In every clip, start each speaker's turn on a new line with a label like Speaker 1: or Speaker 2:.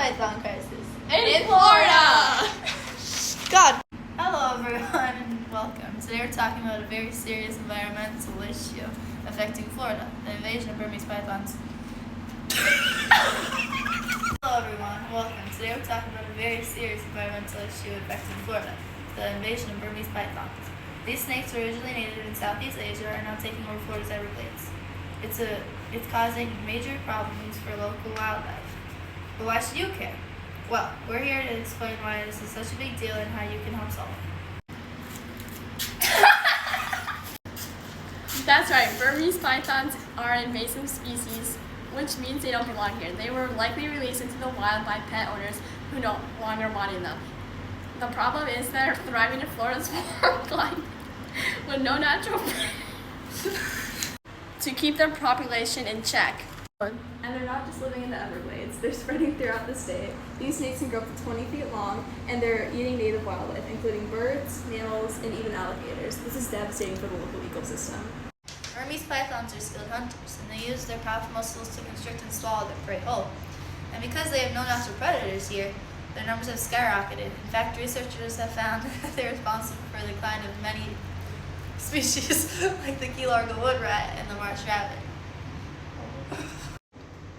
Speaker 1: python crisis
Speaker 2: in Florida.
Speaker 1: God. Hello everyone and welcome. Today we're talking about a very serious environmental issue affecting Florida, the invasion of Burmese pythons. Hello everyone, welcome. Today we're talking about a very serious environmental issue affecting Florida, the invasion of Burmese pythons. These snakes were originally native in Southeast Asia are now taking over Florida's Everglades. It's causing major problems for local wildlife. But why should you care? Well, we're here to explain why this is such a big deal and how you can help solve it.
Speaker 2: That's right, Burmese pythons are invasive species, which means they don't belong here. They were likely released into the wild by pet owners who no longer wanted them. The problem is they're thriving in Florida's warm climate with no natural to keep their population in check.
Speaker 3: And they're not just living in the Everglades, they're spreading throughout the state. These snakes can grow up to 20 feet long, and they're eating native wildlife, including birds, mammals, and even alligators. This is devastating for the local ecosystem.
Speaker 1: Burmese pythons are skilled hunters, and they use their powerful muscles to constrict and swallow their prey whole. And because they have no natural predators here, their numbers have skyrocketed. In fact, researchers have found that they're responsible for the decline of many species like the key larga wood rat and the marsh rabbit.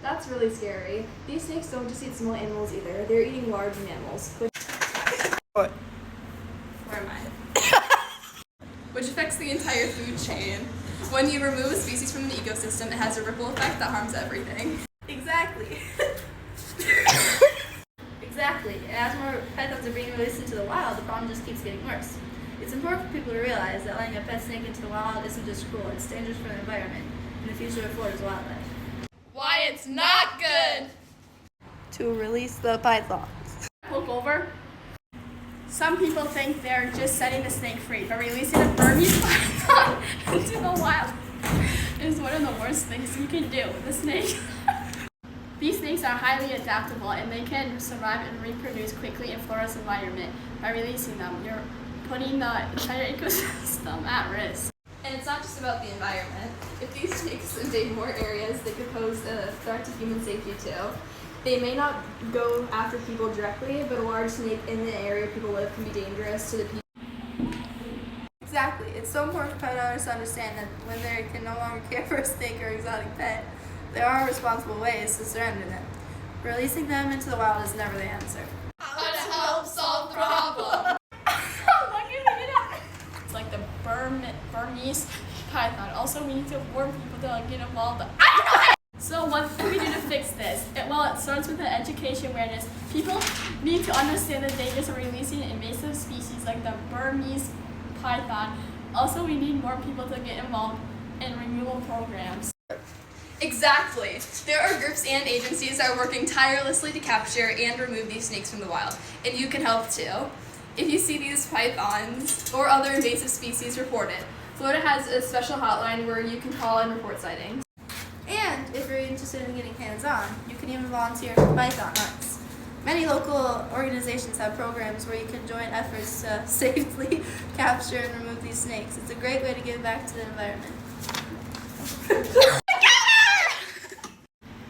Speaker 3: That's really scary. These snakes don't just eat small animals either, they're eating large mammals.
Speaker 1: What?
Speaker 3: Where am I?
Speaker 4: Which affects the entire food chain. When you remove a species from the ecosystem, it has a ripple effect that harms everything.
Speaker 1: Exactly. Exactly. And as more pythons are being released into the wild, the problem just keeps getting worse. It's important for people to realize that letting a pet snake into the wild isn't just cruel, it's dangerous for the environment and the future of Florida's wildlife.
Speaker 4: Why it's not good!
Speaker 1: To release the pythons.
Speaker 2: Look over. Some people think they're just setting the snake free, but releasing a Burmese python into the wild is one of the worst things you can do with a snake. These snakes are highly adaptable and they can survive and reproduce quickly in Florida's environment. By releasing them, you're putting the entire ecosystem at risk.
Speaker 3: And it's not just about the environment. If these snakes invade more areas, they could pose a threat to human safety too. They may not go after people directly, but a large snake in the area people live can be dangerous to the people.
Speaker 1: Exactly. It's so important for pet owners to understand that when they can no longer care for a snake or exotic pet, there are responsible ways to surrender them. Releasing them into the wild is never the answer.
Speaker 4: How to help solve the problem?
Speaker 2: It's like the Burmese python. Also, we need to warn people to get involved. So what can we do to fix this? Well, it starts with the education awareness. People need to understand the dangers of releasing invasive species like the Burmese python. Also, we need more people to get involved in removal programs.
Speaker 4: Exactly. There are groups and agencies that are working tirelessly to capture and remove these snakes from the wild, and you can help too. If you see these pythons or other invasive species, report it. Florida has a special hotline where you can call and report sightings.
Speaker 1: And if you're interested in getting hands-on, you can even volunteer for python hunts. Many local organizations have programs where you can join efforts to safely capture and remove these snakes. It's a great way to give back to the environment.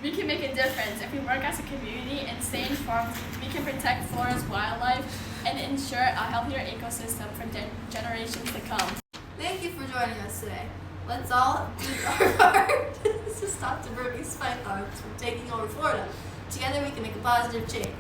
Speaker 2: We can make a difference. If we work as a community and stay informed, we can protect Florida's wildlife and ensure a healthier ecosystem for generations to come.
Speaker 1: Thank you for joining us today. Let's all do our part to stop the Burmese pythons from taking over Florida. Together we can make a positive change.